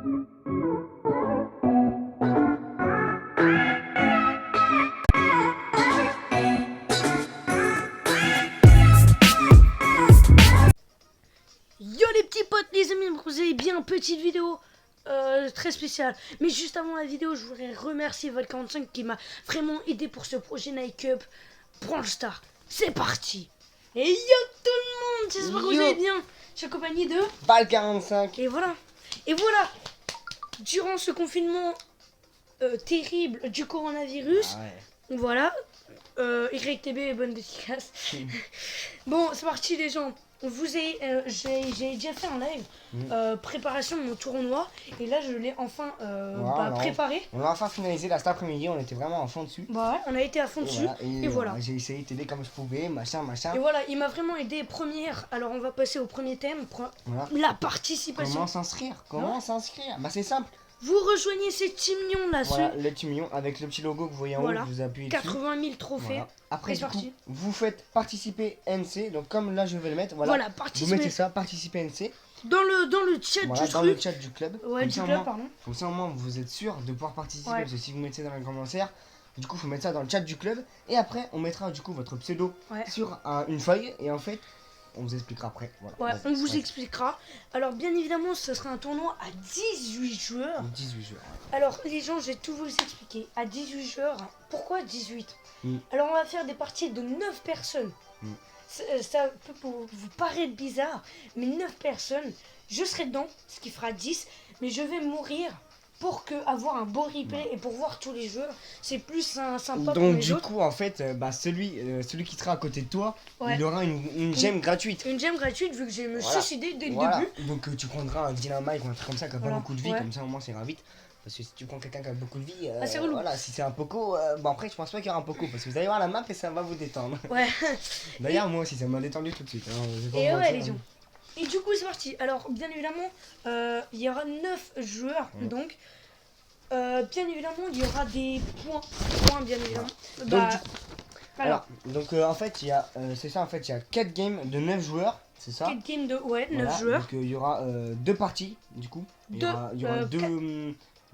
Yo les petits potes, les amis, vous allez bien, petite vidéo très spéciale. Mais juste avant la vidéo, je voudrais remercier Val45 qui m'a vraiment aidé pour ce projet Nike Up Branch Star. C'est parti. Et yo tout le monde, j'espère que vous allez bien. Je suis accompagné de Val45. Et voilà. Durant ce confinement terrible du coronavirus, voilà, YTB, bonne dédicace. Bon, c'est parti les gens. J'ai déjà fait un live préparation de mon tournoi et là je l'ai enfin préparé. On a enfin finalisé là cet après-midi, on était vraiment à fond dessus. Bah ouais, on a été à fond dessus et voilà. J'ai essayé de t'aider comme je pouvais, machin. Et voilà, il m'a vraiment aidé première. Alors on va passer au premier thème, Voilà. la participation. Comment s'inscrire? Bah c'est simple. Vous rejoignez ces petits millions là, Voilà, le petit million avec le petit logo que vous voyez en haut, vous appuyez dessus. 80 000 trophées. Voilà. Après, du coup, vous faites participer NC. Donc, comme là, je vais le mettre. Voilà, participer. vous mettez ça, participer NC. Dans le chat du truc. Le chat du club. Ouais, du club, pardon. Comme ça, au moins, vous êtes sûr de pouvoir participer. Parce que si vous mettez ça dans les commentaires, du coup, il faut mettre ça dans le chat du club. Et après, on mettra du coup votre pseudo sur une feuille. Et en fait, on vous expliquera après. Voilà, on vous expliquera. Alors, bien évidemment, ce sera un tournoi à 18 joueurs. 18 joueurs. Alors, les gens, je vais tout vous expliquer. À 18 joueurs, pourquoi 18 Alors, on va faire des parties de 9 personnes. Ça peut vous paraître bizarre, mais 9 personnes, je serai dedans, ce qui fera 10. Mais je vais mourir pour avoir un beau replay et pour voir tous les joueurs. C'est plus sympa pour les du autres. coup, en fait, celui qui sera à côté de toi, il aura une gemme gratuite. Une gemme gratuite vu que j'ai me suicidé dès le début. Donc tu prendras un dynamite ou un truc comme ça qui a pas beaucoup de vie, comme ça au moins c'est vite. Parce que si tu prends quelqu'un qui a beaucoup de vie, c'est relou. voilà, si c'est un Poco, bon après je pense pas qu'il y aura un Poco parce que vous allez voir la map et ça va vous détendre. Ouais. D'ailleurs moi aussi ça m'a détendu tout de suite. Et ouais les gens. Et du coup c'est parti. Alors bien évidemment il y aura 9 joueurs donc. Bien évidemment il y aura des points bien évidemment. Donc en fait il y a c'est ça en fait il y a 4 games de 9 joueurs. C'est ça. 4 games de 9 joueurs. Donc il y aura 2 parties du coup. Il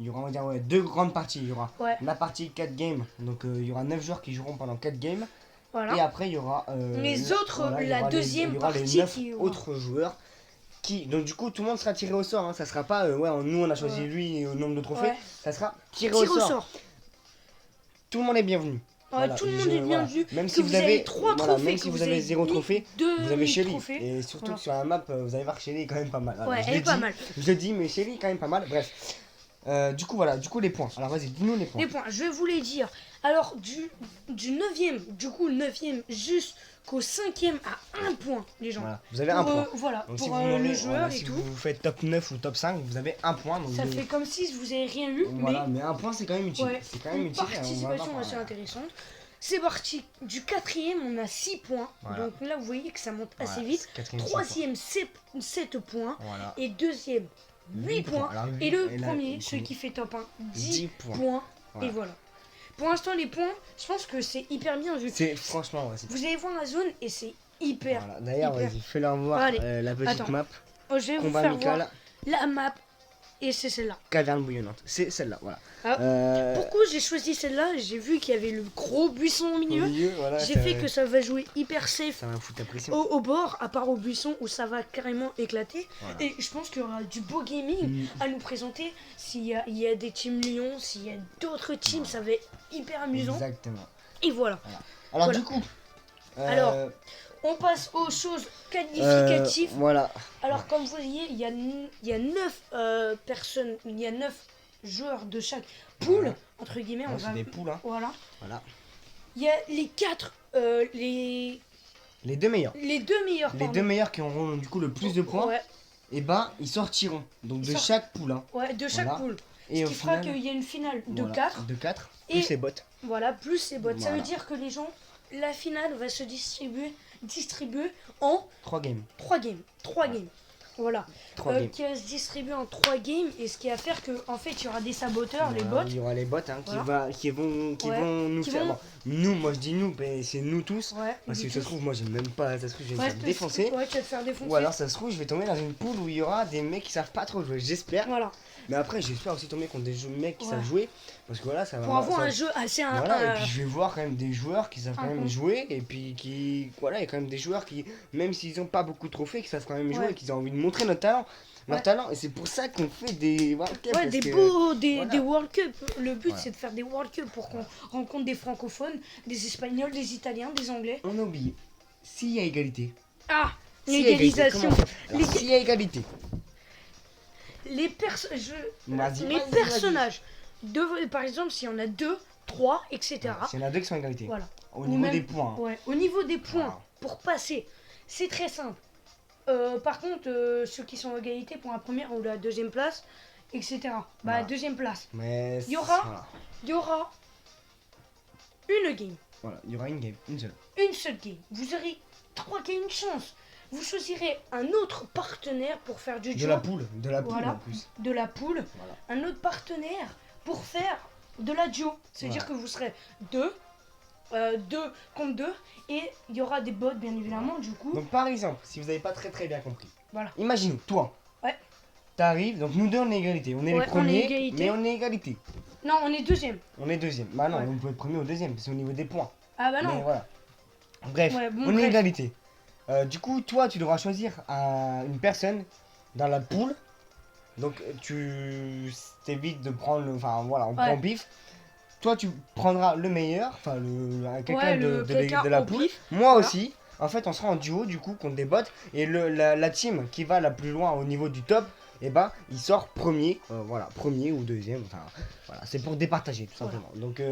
y aura on va dire deux grandes parties. Il y aura la partie 4 games, donc il y aura 9 joueurs qui joueront pendant 4 games. Voilà. Et après il y aura les autres, la deuxième partie. Il y aura les 9 autres joueurs qui. Donc du coup tout le monde sera tiré au sort. Hein. Ça sera pas nous on a choisi lui au nombre de trophées. Ça sera tiré au sort. Tout le monde est bienvenu. Voilà, tout le monde est bienvenu. Même si vous avez 3 trophées, même si vous avez 0 trophée, vous avez Shelly. Trophées. Et surtout que sur la map, vous allez voir Shelly est quand même pas mal. Ouais, elle est pas mal. Je le dis, mais Shelly est quand même pas mal. Bref. Du coup les points. Alors vas-y, dis-nous les points. Les points, je vais vous les dire. Alors du 9ème, du coup le 9ème jusqu'au 5ème à 1 point les gens. Voilà, vous avez un point. Voilà, donc, pour si vous le joueur et si tout. vous faites top 9 ou top 5, vous avez 1 point. Donc ça fait comme si vous avez rien eu. Voilà, mais 1 point c'est quand même utile. C'est quand même utile. Participation assez intéressante. C'est parti, du 4ème on a 6 points, donc là vous voyez que ça monte assez vite. 3ème 7 points, et 2ème 8 points, et le premier, celui qui fait top 1, 10 points, et voilà. Pour l'instant les points, je pense que c'est hyper bien vu. Franchement, vous allez voir la zone et c'est hyper. D'ailleurs, vas-y, fais-leur voir la petite map. Je vais vous faire voir la map. Et c'est celle-là. Caverne bouillonnante. C'est celle-là, voilà. Pourquoi j'ai choisi celle-là? J'ai vu qu'il y avait le gros buisson au milieu. J'ai fait que ça va jouer hyper safe. Ça va foutre la pression. Au bord, à part au buisson où ça va carrément éclater. Et je pense qu'il y aura du beau gaming à nous présenter. S'il y a des teams Lyon, s'il y a d'autres teams, ça va être hyper amusant. Exactement. Et voilà. Alors du coup. Alors, on passe aux choses qualificatives. Voilà. Alors comme vous voyez, il y a 9 personnes, il y a 9 joueurs de chaque poule, entre guillemets. On va des poules, hein. Voilà. Il y a les 4, les 2 meilleurs. Les 2 meilleurs, Les 2 meilleurs qui auront du coup le plus de points. Et ben ils sortiront. Donc de chaque poule. Hein. Ouais, de chaque poule. Et ce qui fera qu'il y a une finale de 4. De 4, plus les bots. Voilà, plus les bots. Ça veut dire que les gens, la finale va se distribuer en 3 games. 3 games. Voilà. Qui va se distribuer en 3 games et ce qui va faire que en fait il y aura des saboteurs, les bots. Il y aura les bots qui vont nous faire. nous, moi je dis nous, mais c'est nous tous. Ouais, parce que ça se trouve, moi j'aime même pas, ça se trouve, je vais me faire défoncer. Ouais, tu vas te faire défoncer. Ou alors ça se trouve, je vais tomber dans une poule où il y aura des mecs qui savent pas trop jouer, j'espère. Voilà. Mais après, j'espère aussi tomber contre des mecs qui savent jouer. Parce que voilà, ça va. Pour avoir un jeu assez. Voilà, et puis je vais voir quand même des joueurs qui savent quand même jouer. Et puis qui. Voilà, il y a quand même des joueurs qui, même s'ils ont pas beaucoup de trophées, qui savent quand même jouer et qui ont envie de montrer notre talent. Leur talent, et c'est pour ça qu'on fait des World Cup. Ouais, des World Cup. Le but c'est de faire des World Cup pour qu'on rencontre des francophones, des espagnols, des italiens, des anglais. On a oublié, s'il y a égalité. Ah, l'égalisation. S'il y a égalité. Les personnages, par exemple, s'il y en a 2, 3, etc. S'il y en a 2 qui sont à égalité. Voilà. Au niveau des points. Ouais, au niveau des points, pour passer, c'est très simple. Par contre, ceux qui sont à égalité pour la première ou la deuxième place, etc. Bah, deuxième place. Mais il y aura une game. Voilà, il y aura une game, une seule. Une seule game. Vous aurez 3 qui ont une chance. Vous choisirez un autre partenaire pour faire du duo. De la poule en plus. De la poule. Voilà. Un autre partenaire pour faire de la duo. C'est-à-dire que vous serez 2 contre 2 et il y aura des bots bien évidemment du coup. Donc par exemple, si vous n'avez pas très bien compris. Voilà. Imagine, toi. Ouais. T'arrives, donc nous deux on est égalité. On est les premiers, mais on est égalité. Non, on est deuxième. On est deuxième. Bah non, on peut être premier ou deuxième, c'est au niveau des points. Ah bah non. Mais voilà. Bref, on est égalité. Du coup, toi, tu devras choisir une personne dans la poule. Donc, tu t'évites de prendre, enfin voilà, on prend bif. Toi, tu prendras le meilleur, enfin quelqu'un de la poule. Moi aussi. En fait, on sera en duo du coup contre des bots. Et la team qui va la plus loin au niveau du top, et ben, il sort premier, premier ou deuxième. Enfin, voilà, c'est pour départager tout simplement. Donc,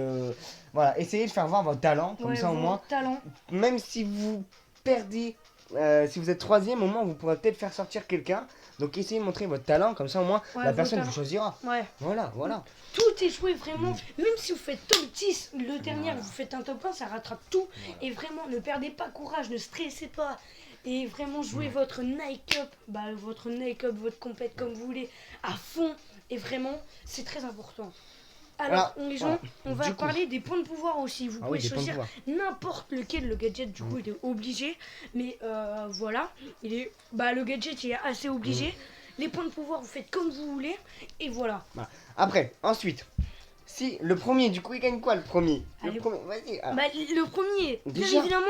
voilà, essayez de faire voir votre talent, comme ça au moins. Même si vous perdez. Si vous êtes troisième, au moins vous pourrez peut-être faire sortir quelqu'un. Donc essayez de montrer votre talent, comme ça au moins la personne vous choisira. Voilà. Tout est joué vraiment. Même si vous faites top 10, le dernier vous faites un top 1, ça rattrape tout. Et vraiment, ne perdez pas courage, ne stressez pas. Et vraiment jouez votre Nike Up, votre compète comme vous voulez, à fond. Et vraiment, c'est très important. Alors, les gens, on va parler des points de pouvoir aussi. Vous pouvez choisir n'importe lequel, le gadget, du coup, il est obligé. Mais voilà, le gadget, il est assez obligé. Les points de pouvoir, vous faites comme vous voulez. Et voilà. Après, ensuite, si le premier, du coup, il gagne quoi le premier? Le premier, bien évidemment,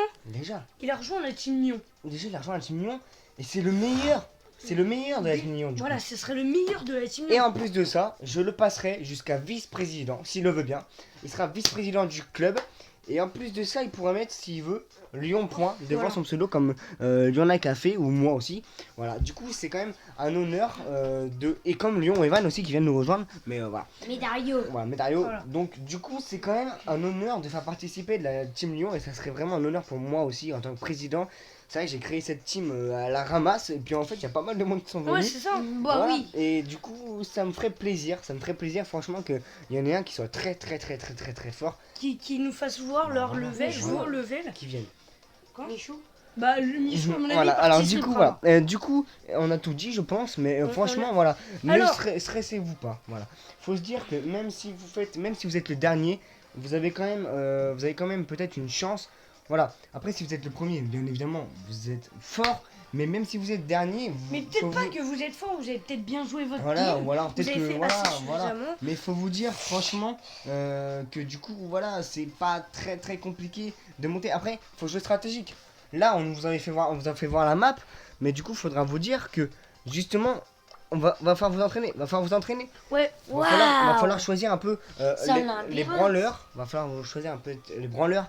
il a rejoint la Team Lyon. Déjà, il a rejoint la Team Lyon. Et c'est le meilleur. C'est le meilleur de la Team Lyon. Voilà, ce serait le meilleur de la Team Lyon. Et en plus de ça, je le passerai jusqu'à vice-président, s'il le veut bien. Il sera vice-président du club. Et en plus de ça, il pourra mettre, s'il veut, Lyon Point devant son pseudo, comme Lyon a fait, ou moi aussi. Voilà, du coup, c'est quand même un honneur et comme Lyon Evan aussi qui viennent nous rejoindre. Mais voilà. Médario. Voilà, Médario. Voilà. Donc, du coup, c'est quand même un honneur de faire participer de la Team Lyon. Et ça serait vraiment un honneur pour moi aussi, en tant que président. C'est vrai que j'ai créé cette team à la ramasse. Et puis en fait, il y a pas mal de monde qui sont venus. Ouais, c'est ça. Bah oui. Et du coup, ça me ferait plaisir. Franchement, qu'il y en ait un qui soit très fort. Qui nous fasse voir leur level, vos level. Qui viennent. Michou. Bah, le Michou, à mon avis, voilà. Alors, du coup, voilà. Du coup, on a tout dit, je pense. Mais franchement, voilà. Ne stressez-vous pas. Voilà. Faut se dire que même si vous êtes le dernier, vous avez quand même peut-être une chance. Voilà, après si vous êtes le premier, bien évidemment, vous êtes fort, mais même si vous êtes dernier... Mais peut-être pas que vous êtes fort, vous avez peut-être bien joué votre game. Voilà, peut-être que... Voilà. Mais il faut vous dire, franchement, que du coup, voilà, c'est pas très compliqué de monter. Après, il faut jouer stratégique. Là, on vous a fait voir la map, mais du coup, il faudra vous dire que, justement... va falloir vous entraîner. Ouais. Va falloir choisir un peu les branleurs. Va falloir choisir un peu les branleurs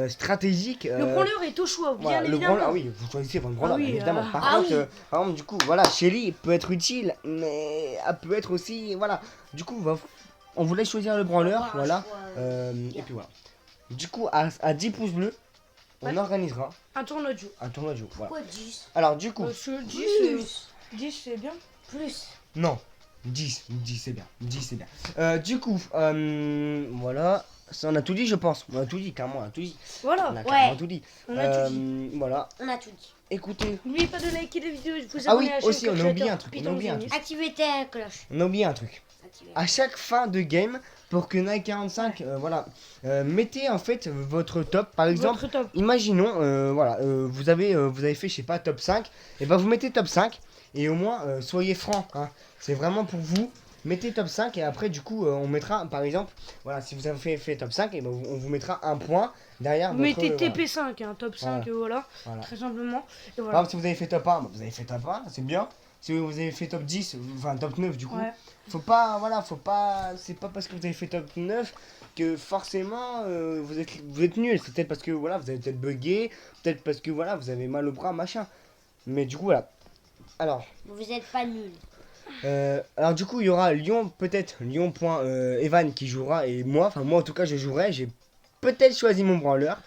stratégiques. Le branleur est au choix, bien évidemment. Oui, vous choisissez votre branleur, bien évidemment. Par contre, du coup, voilà, Shelly peut être utile, mais elle peut être aussi, voilà. Du coup, on vous laisse choisir le branleur, voilà. Et puis voilà. Du coup, à 10 pouces bleus, on organisera un tournoi de jeu. Voilà. Pourquoi 10? Alors, du coup, 10 c'est bien. Plus. Non, 10 c'est bien. Du coup, voilà. Ça, on a tout dit, je pense. On a tout dit, carrément, on a tout dit. Voilà. On a carrément tout dit. Voilà. On a tout dit. Écoutez. N'oubliez pas de liker la vidéo et de vous abonner à la chaîne. Aussi, on a oublié un truc. Activez ta cloche. On a oublié un truc. à chaque fin de game, pour que Nike 45, voilà, mettez en fait votre top. Par exemple, imaginons, voilà, vous avez fait, je sais pas, top 5, et ben vous mettez top 5, et au moins, soyez francs, hein, c'est vraiment pour vous. Mettez top 5 et après du coup on mettra par exemple, voilà, si vous avez fait top 5 et ben, on vous mettra un point derrière. Vous mettez TP5, hein, top 5, voilà. Très simplement. Et voilà. Par exemple si vous avez fait top 1, vous avez fait top 1, c'est bien. Si vous avez fait top 10, enfin top 9 du coup, faut pas, c'est pas parce que vous avez fait top 9 que forcément vous êtes nul. C'est peut-être parce que voilà, vous avez peut-être bugué, peut-être parce que voilà, vous avez mal au bras, machin. Mais du coup voilà. Alors. Vous êtes pas nul. Alors du coup il y aura Lyon, peut-être Lyon.Evan qui jouera et moi en tout cas je jouerai. J'ai peut-être choisi mon branleur.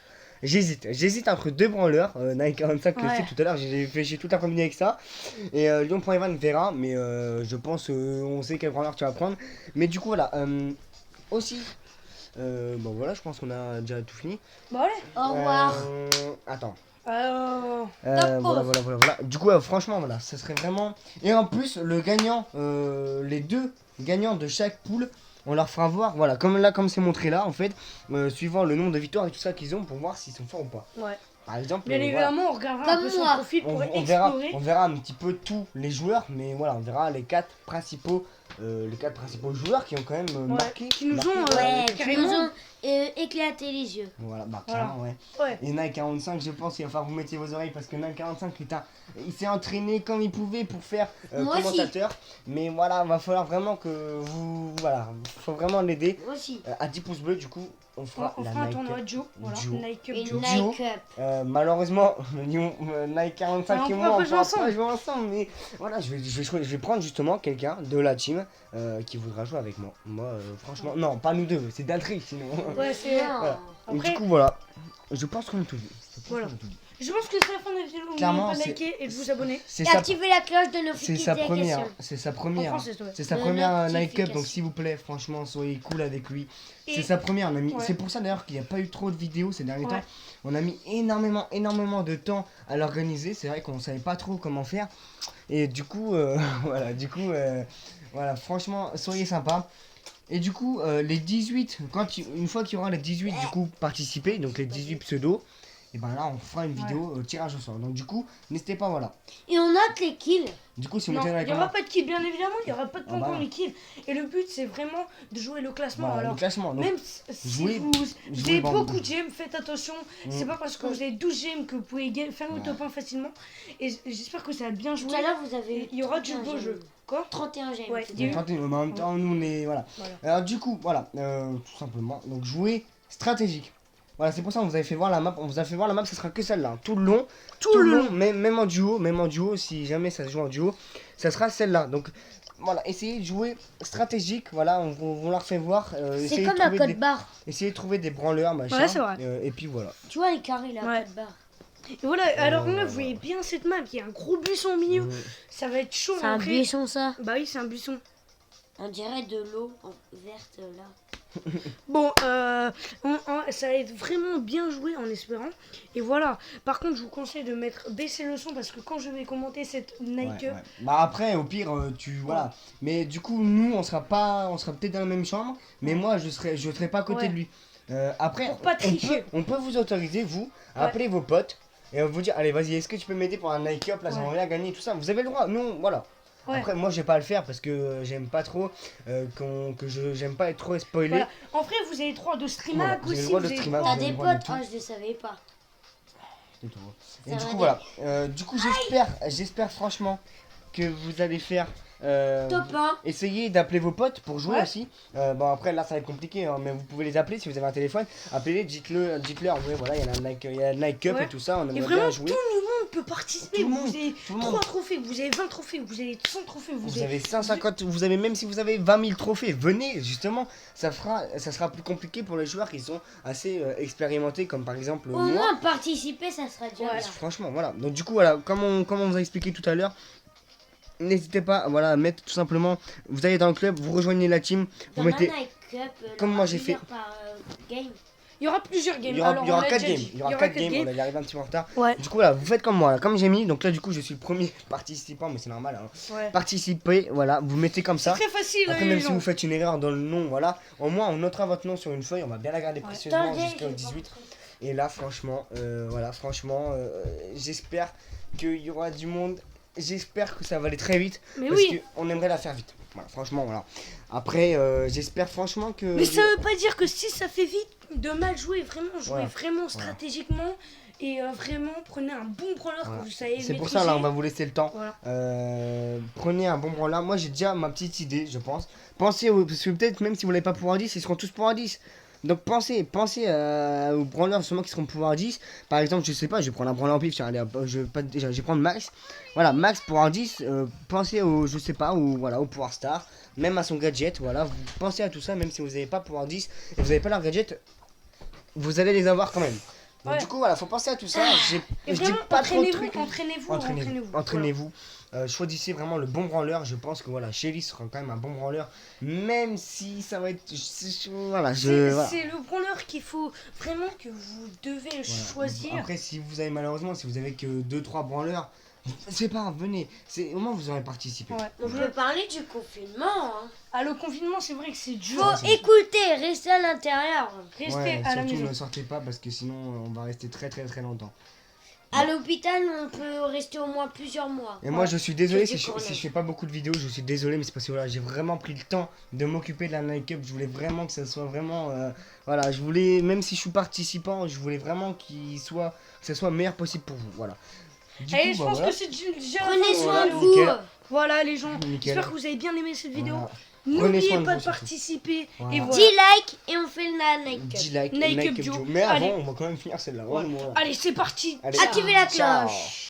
J'hésite entre deux branleurs, Nike 45 que c'est tout à l'heure, j'ai fait toute l'après-midi avec ça. Et Lyon.Evan verra, mais je pense on sait quel branleur tu vas prendre. Mais du coup voilà, aussi, bon voilà, je pense qu'on a déjà tout fini. Bon allez, au revoir. Attends. Voilà. Du coup, franchement, voilà, ça serait vraiment. Et en plus, le gagnant, les deux gagnants de chaque poule, on leur fera voir, voilà, comme c'est montré là, en fait, suivant le nombre de victoires et tout ça qu'ils ont pour voir s'ils sont forts ou pas. Ouais. Par exemple, bien évidemment, on regardera un peu son profil pour explorer. On verra un petit peu tous les joueurs, mais voilà, on verra les quatre principaux joueurs qui ont quand même marqué. Qui nous ont carrément éclaté les yeux. Voilà, carrément, ouais. Et Nike 45, je pense qu'il va falloir vous mettre vos oreilles parce que Nike 45, putain, il s'est entraîné comme il pouvait pour faire commentateur. Aussi. Mais voilà, va falloir vraiment que vous. Voilà, faut vraiment l'aider. Moi aussi. À 10 pouces bleus, du coup. On fera un tournoi Duo. Voilà. Nike Cup Duo. Malheureusement, Nike 45 et moi, on va pas jouer ensemble. Mais voilà, je vais prendre justement quelqu'un de la team qui voudra jouer avec moi. Moi, franchement, non, pas nous deux, c'est Daltri sinon. Ouais, c'est. Voilà. Après... Du coup, voilà. Je pense qu'on a tout vu. Voilà. Je pense que c'est la fin de la vidéo. N'oubliez pas de liker et de vous abonner. Et activer la cloche de notification. C'est sa première. C'est sa première Nike Cup, donc s'il vous plaît, franchement, soyez cool avec lui. C'est sa première, on a mis. C'est pour ça d'ailleurs qu'il n'y a pas eu trop de vidéos ces derniers temps. On a mis énormément de temps à l'organiser. C'est vrai qu'on savait pas trop comment faire. Et du coup, voilà, franchement, soyez sympa. Et du coup, les 18, une fois qu'il y aura les 18 du coup participés, donc les 18 pseudos, et ben là on fera une vidéo tirage au sort. Donc du coup, n'hésitez pas, voilà. Et on note les kills. Du coup, si il n'y aura pas de kills, bien évidemment, il n'y aura pas de points pour les kills. Et le but c'est vraiment de jouer le classement. Voilà, alors, le classement, donc, même si vous avez beaucoup de gemmes, faites attention. C'est pas parce que vous avez 12 gemmes que vous pouvez faire le top 1 facilement. Et j'espère que ça a bien joué. Tout à l'heure, vous avez. Il y aura du beau jeu. Quoi 31 gemmes. Ouais, 31, mais en même temps, nous on est. Voilà. Alors du coup, voilà, tout simplement. Donc jouer stratégique. Voilà, c'est pour ça qu'on vous avait fait voir la map. On vous a fait voir la map, ce sera que celle-là. Tout le long. Tout le long. Même en duo, si jamais ça se joue en duo, ça sera celle-là. Donc voilà, essayez de jouer stratégique. Voilà, on leur fait voir. C'est comme un code barre. Essayez de trouver des branleurs, machin. Ouais, c'est vrai. Et puis voilà. Tu vois les carrés là, code barre. Et voilà, alors là, vous voyez bien cette map, il y a un gros buisson au milieu. Ça va être chaud. C'est un buisson, ça. Bah oui, c'est un buisson. On dirait de l'eau verte là. Bon, ça va être vraiment bien joué en espérant. Et voilà. Par contre, je vous conseille de baisser le son parce que quand je vais commenter cette Nike. Bah après, au pire, voilà. Mais du coup, nous, on sera peut-être dans la même chambre. Mais moi, je serai pas à côté de lui. Après, pour pas tricher. On peut vous autoriser, vous, à appeler vos potes et vous dire, allez, vas-y, est-ce que tu peux m'aider pour un Nike Up, là, j'aimerais bien gagner, tout ça. Vous avez le droit, non, voilà. Après, moi, je vais pas le faire parce que j'aime pas trop, j'aime pas être trop spoilé. Voilà. En vrai, vous avez le droit de streamer aussi. T'as des potes, je ne savais pas. Et du coup, voilà. Du coup, j'espère franchement que vous allez faire. Top 1. Essayez d'appeler vos potes pour jouer aussi. Bon après là ça va être compliqué hein, mais vous pouvez les appeler si vous avez un téléphone. Appelez-les, dites-leur voilà il y a la Nike Cup et tout ça, on aimerait bien jouer. Tout le monde peut participer. Vous avez 3 trophées, vous avez 20 trophées, vous avez 100 trophées, vous avez 150, vous avez même si vous avez 20 000 trophées, venez justement, ça sera plus compliqué pour les joueurs qui sont assez expérimentés comme par exemple moi. Au moins participer ça sera déjà bien. Franchement voilà, donc du coup voilà, comme on vous a expliqué tout à l'heure. N'hésitez pas, voilà, mettre tout simplement, vous allez dans le club, vous rejoignez la team, vous mettez, Nike Cup, comme moi j'ai fait, par game. Il y aura plusieurs games. Il y aura, Alors, il y aura on l'a 4 déjà games. dit. Il y aura 4 games. On est arrivé un petit peu en retard. Ouais. Du coup, là, vous faites comme moi. Là. Comme j'ai mis, donc là, du coup, je suis le premier participant, mais c'est normal. Hein. Ouais. Participer, voilà, vous mettez comme ça. C'est très facile. Après, même si vous faites une erreur dans le nom, voilà, au moins on notera votre nom sur une feuille, on va bien la garder précieusement jusqu'au 18. Et là, franchement, j'espère qu'il y aura du monde. J'espère que ça va aller très vite. Mais parce oui. qu'on aimerait la faire vite. Voilà, franchement, voilà. Après, j'espère franchement que. Mais ça veut pas dire que si ça fait vite, de mal jouer, vraiment, jouer vraiment Voilà. stratégiquement. Et vraiment, prenez un bon brawler que vous savez C'est pour maîtriser. ça, là, on va vous laisser le temps. Voilà. Prenez un bon brawler. Moi, j'ai déjà ma petite idée, je pense. Pensez, parce que peut-être même si vous l'avez pas pouvoir 10, ils seront tous pouvoir 10. Donc pensez aux brawlers sûrement qui seront pouvoir 10. Par exemple, je sais pas, je vais prendre un brawler en pif, tiens, allez, je vais prendre Max. Voilà, Max pouvoir 10, pensez au, je sais pas, au pouvoir star, même à son gadget, voilà, vous pensez à tout ça, même si vous n'avez pas pouvoir 10 et vous n'avez pas leur gadget, vous allez les avoir quand même. Donc du coup, voilà, faut penser à tout ça. Et je dis vraiment, pas trop de trucs. Entraînez-vous. Choisissez vraiment le bon branleur. Je pense que voilà, Shelly sera quand même un bon branleur. Même si ça va être. Voilà, C'est le branleur qu'il faut vraiment que vous devez choisir. Après, si vous avez malheureusement, si vous avez que 2-3 branleurs, c'est pas grave, venez. Au moins vous aurez participé. Ouais. On peut parler du confinement. Hein. Ah, le confinement, c'est vrai que c'est dur. Faut écouter, restez à l'intérieur. Restez à la maison. Surtout ne sortez pas parce que sinon on va rester très longtemps. À l'hôpital, on peut rester au moins plusieurs mois. Et moi je suis désolé si je fais pas beaucoup de vidéos, je suis désolé, mais c'est parce que voilà, j'ai vraiment pris le temps de m'occuper de la Night Cup. Je voulais vraiment que ça soit vraiment voilà, je voulais, même si je suis participant, je voulais vraiment que ça soit meilleur possible pour vous. Voilà. Allez, je pense que c'est déjà. Prenez soin de vous. Voilà les gens, j'espère que vous avez bien aimé cette vidéo. Voilà. N'oubliez pas de participer. Voilà. Et voilà. 10 likes et on fait la Night Cup. 10 likes, Night Night Cup Cup Duo. Duo. Mais avant, Allez. on va quand même finir celle-là. Allez, c'est parti. Allez. Activez la Ciao. cloche.